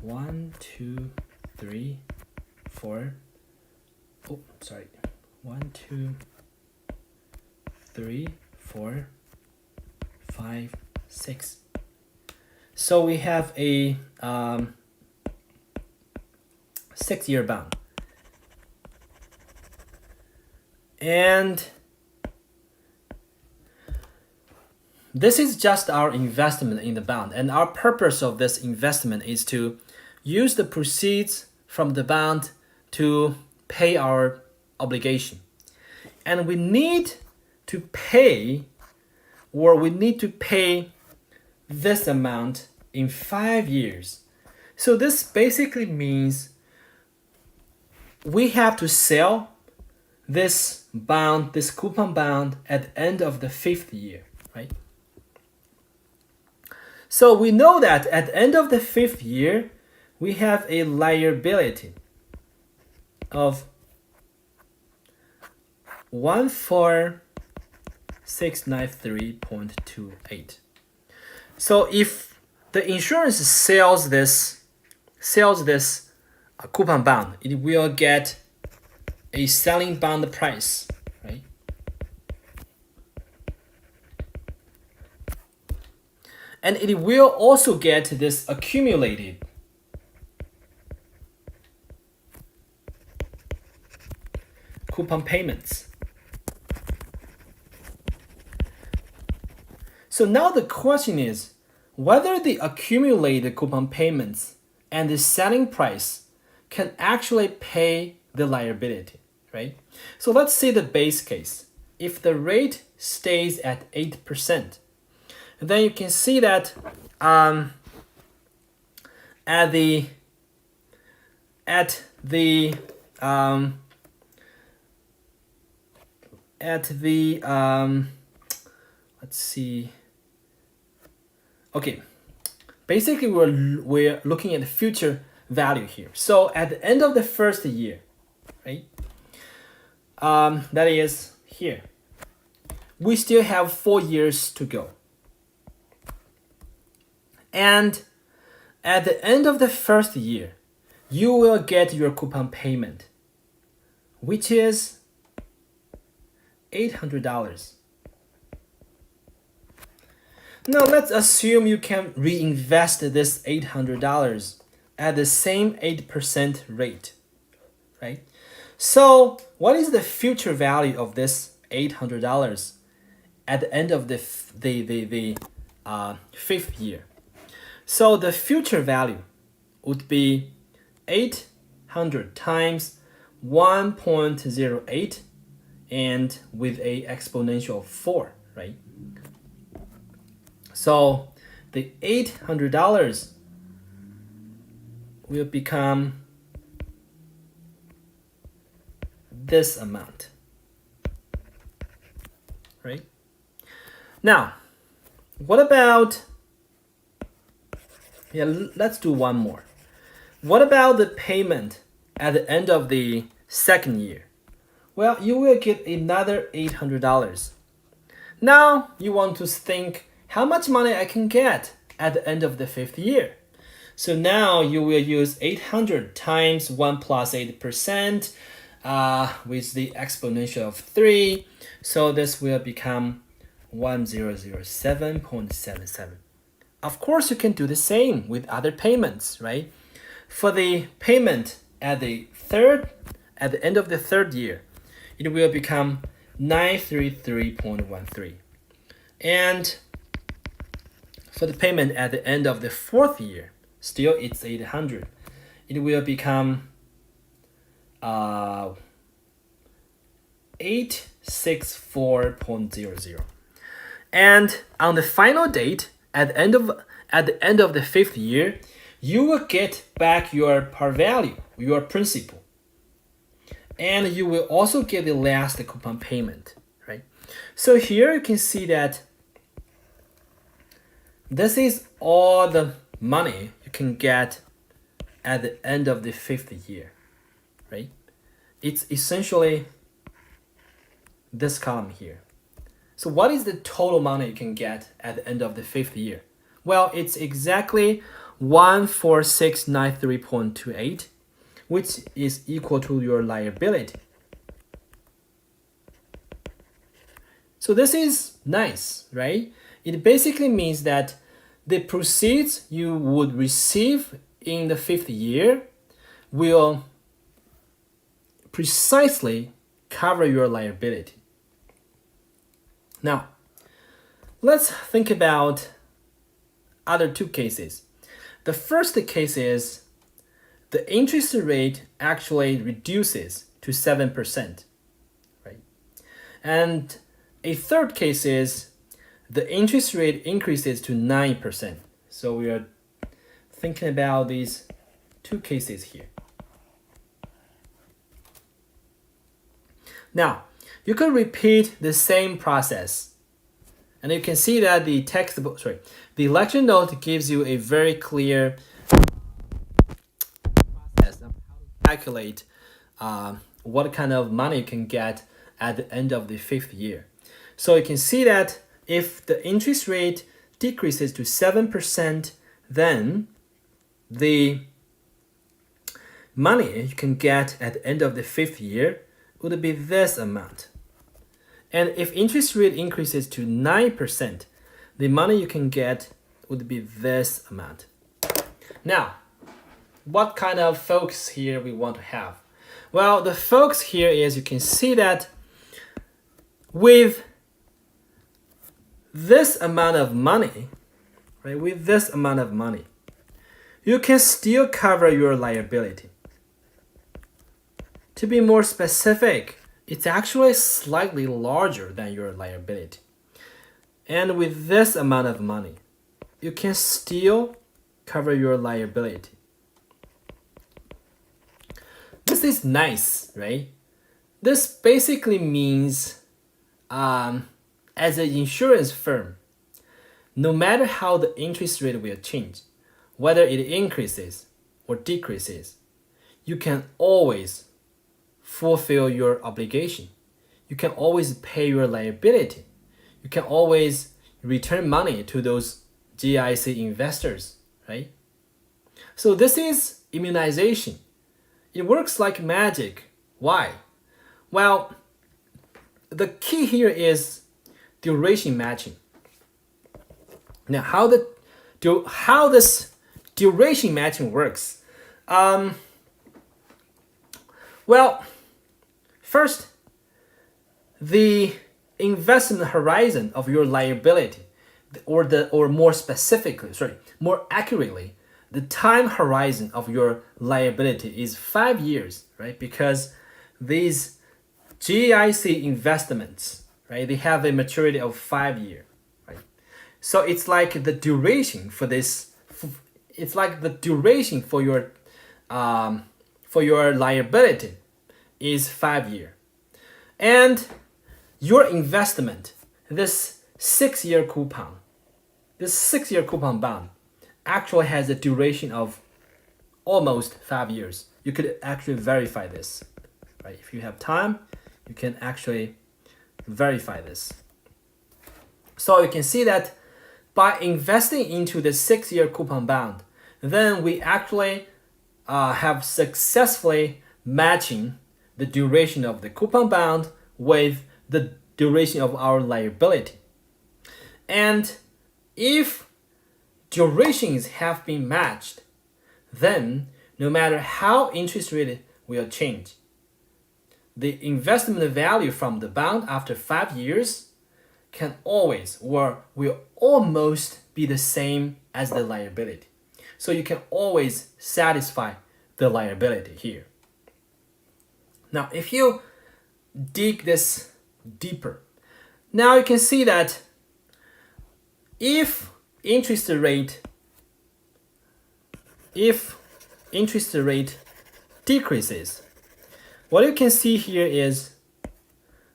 1, 2, 3, 4, oh, sorry, 1, 2, 3, 4, 5, 6. So we have a 6-year bond. And this is just our investment in the bond. And our purpose of this investment is to use the proceeds from the bond to pay our obligation. And we need to pay, or we need to pay this amount in 5 years. So this basically means we have to sell this bond, this coupon bond, at the end of the 5th year, right? So we know that at the end of the 5th year, we have a liability of 14693.28. So if the insurance sells this coupon bond, it will get a selling bond price, right? And it will also get this accumulated coupon payments. So now the question is whether the accumulated coupon payments and the selling price can actually pay the liability, right? So let's say the base case. If the rate stays at 8%, then you can see that let's see. Okay, basically we're looking at the future value here. So at the end of the 1st year, right? That is here. We still have 4 years to go. And at the end of the 1st year, you will get your coupon payment, which is $800. Now let's assume you can reinvest this $800 at the same 8% rate, right? So what is the future value of this $800 at the end of the 5th year? So the future value would be 800 times 1.08 and with a exponential of 4, right? So the $800 will become this amount, right? Now, what about, let's do one more. What about the payment at the end of the 2nd year? Well, you will get another $800. Now you want to think how much money I can get at the end of the 5th year. So now you will use 800 times 1 plus 8% with the exponential of 3. So this will become 1007.77. Of course, you can do the same with other payments, right? For the payment at the end of the 3rd year, it will become 933.13. And for the payment at the end of the 4th year, still it's 800. It will become 864.00. And on the final date, at the end of the 5th year, you will get back your par value, your principal. And you will also get the last coupon payment, right? So here you can see that this is all the money you can get at the end of the 5th year, right? It's essentially this column here. So what is the total money you can get at the end of the 5th year? Well, it's exactly 14693.28, which is equal to your liability. So this is nice, right? It basically means that the proceeds you would receive in the 5th year will precisely cover your liability. Now, let's think about other two cases. The first case is the interest rate actually reduces to 7%, right? And a third case is the interest rate increases to 9%. So we are thinking about these two cases here. Now, you could repeat the same process. And you can see that the the lecture note gives you a very clear process of how to calculate what kind of money you can get at the end of the 5th year. So you can see that if the interest rate decreases to 7%, then the money you can get at the end of the 5th year would be this amount. And if interest rate increases to 9%, the money you can get would be this amount. Now, what kind of focus here we want to have? Well, the focus here is you can see that with this amount of money, right? With this amount of money, you can still cover your liability. To be more specific, it's actually slightly larger than your liability. And with this amount of money, you can still cover your liability. This is nice, right? This basically means as an insurance firm, no matter how the interest rate will change, whether it increases or decreases, you can always fulfill your obligation. You can always pay your liability. You can always return money to those GIC investors, right? So this is immunization. It works like magic. Why? Well, the key here is duration matching. Now, how this duration matching works? Well, first, the investment horizon of your liability, or more accurately, the time horizon of your liability is 5 years, right? Because these GIC investments, right, they have a maturity of 5 years, right? So it's like the duration for this. It's like the duration for your liability is 5 years, and your investment, this 6-year coupon, bond, actually has a duration of almost 5 years. You could actually verify this, right? If you have time, you can actually verify this. So you can see that by investing into the 6-year coupon bond, then we actually have successfully matching the duration of the coupon bond with the duration of our liability. And if durations have been matched, then no matter how interest rate will change, the investment value from the bond after 5 years can always or will almost be the same as the liability. So you can always satisfy the liability here. Now, if you dig this deeper, now you can see that if interest rate decreases, what you can see here is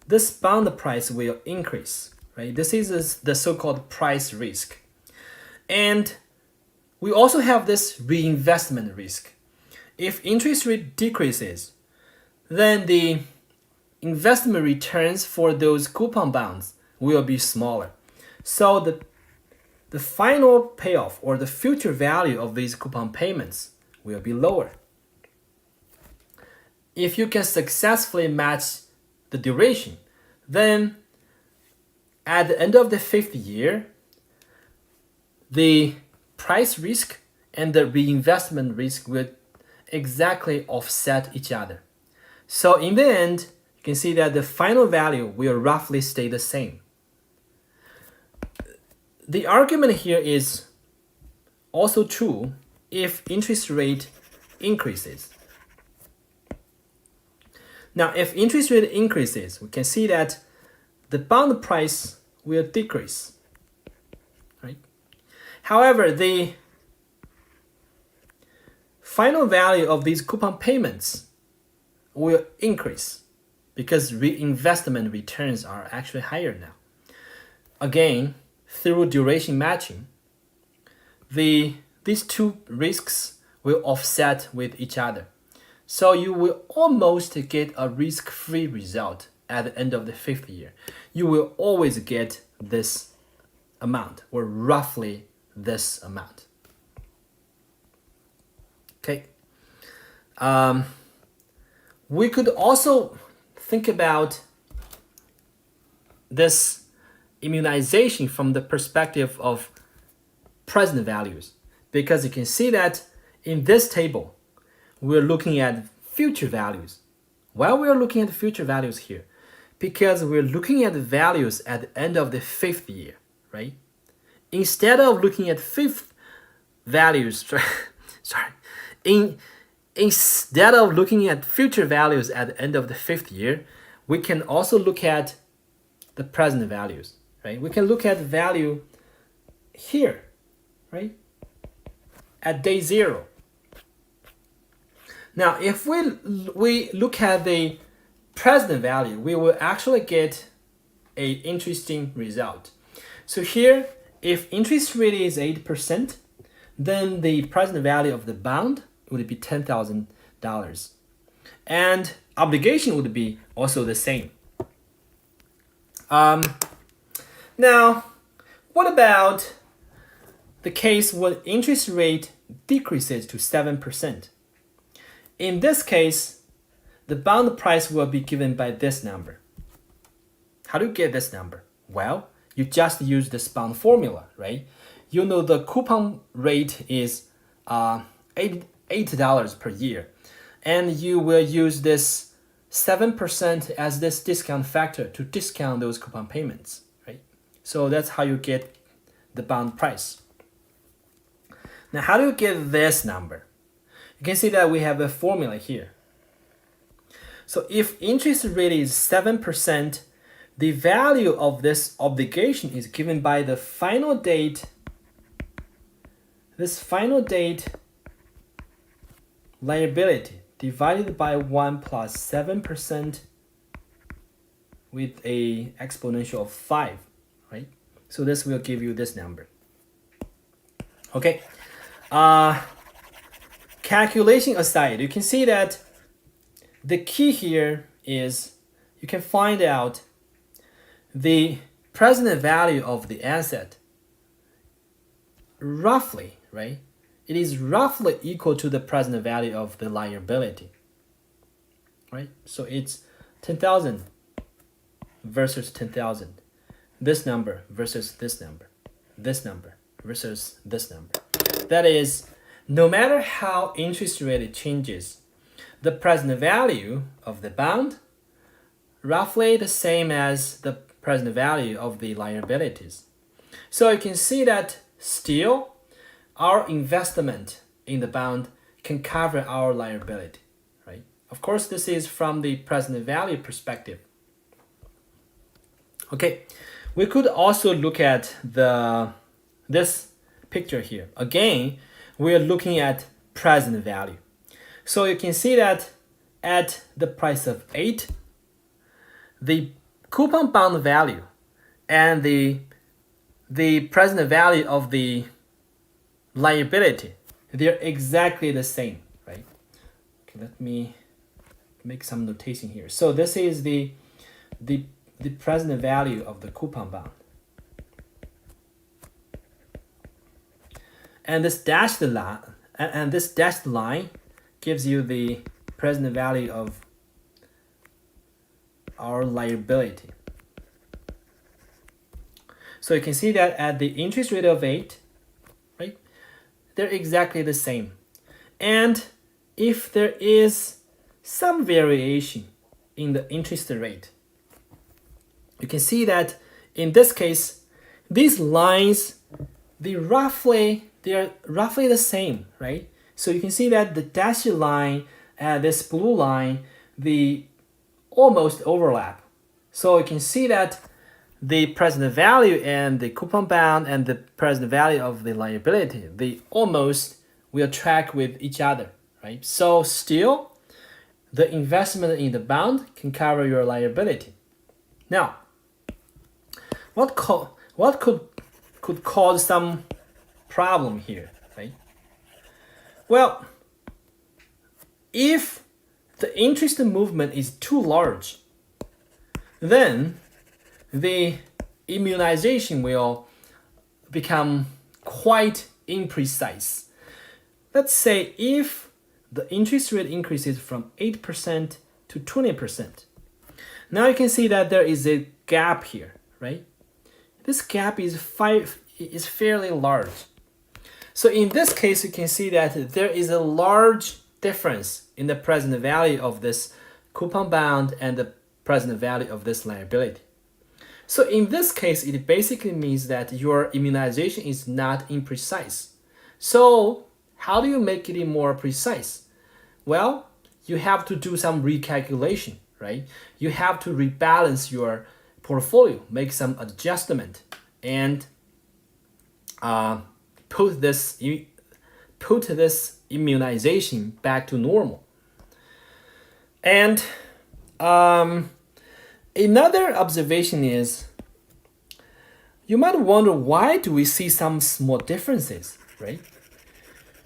this bond price will increase, right? This is the so-called price risk. And we also have this reinvestment risk. If interest rate decreases, then the investment returns for those coupon bonds will be smaller. So the final payoff or the future value of these coupon payments will be lower. If you can successfully match the duration, then at the end of the 5th year, the price risk and the reinvestment risk will exactly offset each other. So in the end, you can see that the final value will roughly stay the same. The argument here is also true if interest rate increases. Now, if interest rate increases, we can see that the bond price will decrease, right? However, the final value of these coupon payments will increase because reinvestment returns are actually higher now. Again, through duration matching, these two risks will offset with each other. So you will almost get a risk-free result at the end of the 5th year. You will always get this amount, or roughly this amount. Okay. We could also think about this immunization from the perspective of present values, because you can see that in this table, we're looking at future values. Why we're looking at future values here? Because we're looking at the values at the end of the 5th year, right? Instead of looking at instead of looking at future values at the end of the 5th year, we can also look at the present values, right? We can look at the value here, right? At day 0. Now, if we look at the present value, we will actually get an interesting result. So here, if interest rate is 8%, then the present value of the bond would be $10,000. And obligation would be also the same. Now, what about the case where interest rate decreases to 7%? In this case, the bond price will be given by this number. How do you get this number? Well, you just use this bond formula, right? You know the coupon rate is $8 per year. And you will use this 7% as this discount factor to discount those coupon payments, right? So that's how you get the bond price. Now, how do you get this number? You can see that we have a formula here. So if interest rate is 7%, the value of this obligation is given by the final date. This final date liability divided by 1 plus 7% with a exponential of 5, right? So this will give you this number. Okay. Calculation aside, you can see that the key here is you can find out the present value of the asset roughly, right? It is roughly equal to the present value of the liability, right? So it's 10,000 versus 10,000. This number versus this number. This number versus this number. That is, no matter how interest rate changes, the present value of the bond roughly the same as the present value of the liabilities. So you can see that still our investment in the bond can cover our liability, right? Of course, this is from the present value perspective. Okay, we could also look at this picture here. Again, we are looking at present value. So you can see that at the price of 8, the coupon bond value and the present value of the liability, they're exactly the same, right? Okay, let me make some notation here. So this is the present value of the coupon bond. And this dashed line gives you the present value of our liability. So you can see that at the interest rate of 8, right, they're exactly the same. And if there is some variation in the interest rate, you can see that in this case, these lines, they are roughly the same, right? So you can see that the dashed line and this blue line, they almost overlap. So you can see that the present value and the coupon bound and the present value of the liability, they almost will track with each other, right? So still, the investment in the bond can cover your liability. Now, what could cause some problem here, right? Well, if the interest movement is too large, then the immunization will become quite imprecise. Let's say if the interest rate increases from 8% to 20%. Now you can see that there is a gap here, right? This gap is fairly large. So in this case, you can see that there is a large difference in the present value of this coupon bound and the present value of this liability. So in this case, it basically means that your immunization is not imprecise. So how do you make it more precise? Well, you have to do some recalculation, right? You have to rebalance your portfolio, make some adjustment, and put this immunization back to normal. And another observation is, you might wonder, why do we see some small differences, right?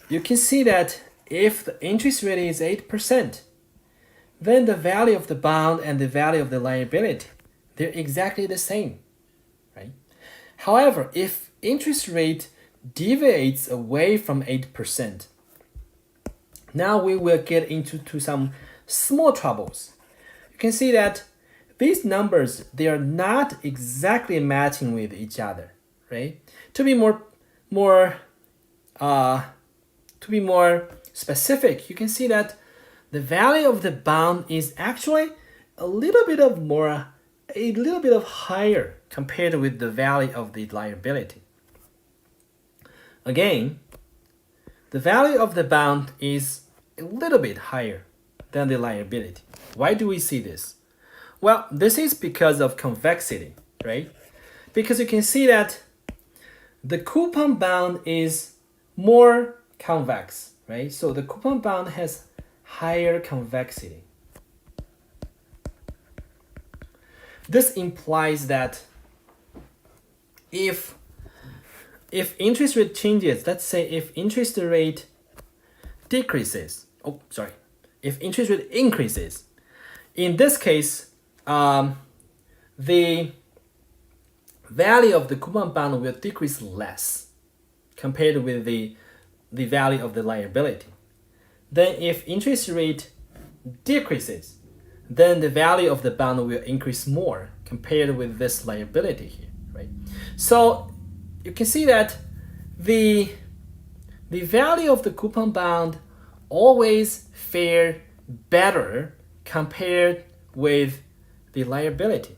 You can see that if the interest rate is 8%, then the value of the bond and the value of the liability, they're exactly the same, right? However, if interest rate deviates away from 8%, now we will get into some small troubles. You can see that these numbers, they are not exactly matching with each other, right? To be more specific, you can see that the value of the bond is actually a little bit higher compared with the value of the liability. Again, the value of the bond is a little bit higher than the liability. Why do we see this? Well, this is because of convexity, right? Because you can see that the coupon bond is more convex, right? So the coupon bond has higher convexity. This implies that if interest rate changes, let's say if interest rate decreases, if interest rate increases, in this case, the value of the coupon bond will decrease less compared with the value of the liability. Then if interest rate decreases, then the value of the bond will increase more compared with this liability here, right? So you can see that the value of the coupon bond always fare better compared with the liability.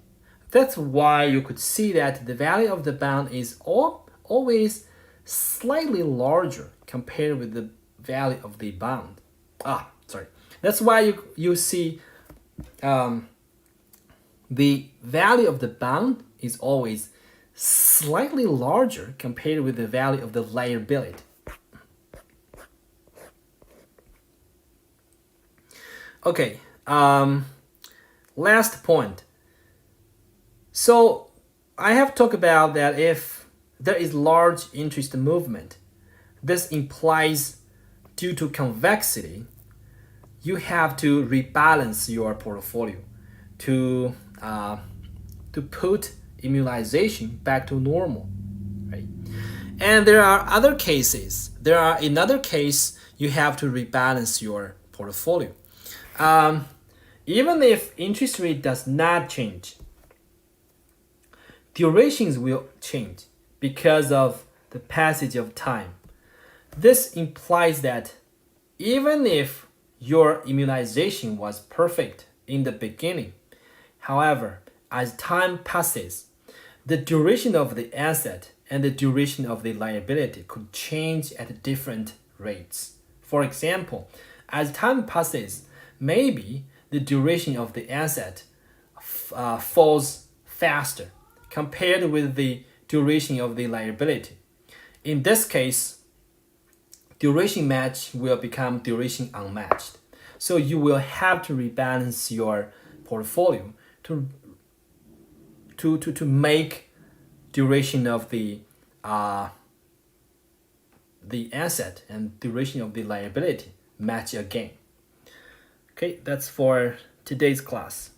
That's why you could see that the value of the bond is always slightly larger compared with the value of the bond. That's why you see the value of the bond is always slightly larger compared with the value of the liability. Okay, last point. So I have talked about that if there is large interest movement, this implies due to convexity, you have to rebalance your portfolio to put immunization back to normal, right? And there are other cases. There are another case you have to rebalance your portfolio. Even if interest rate does not change, durations will change because of the passage of time. This implies that even if your immunization was perfect in the beginning, however, as time passes, the duration of the asset and the duration of the liability could change at different rates. For example, as time passes, maybe the duration of the asset falls faster compared with the duration of the liability. In this case, duration match will become duration unmatched. So you will have to rebalance your portfolio to make duration of the asset and duration of the liability match again. Okay, that's for today's class.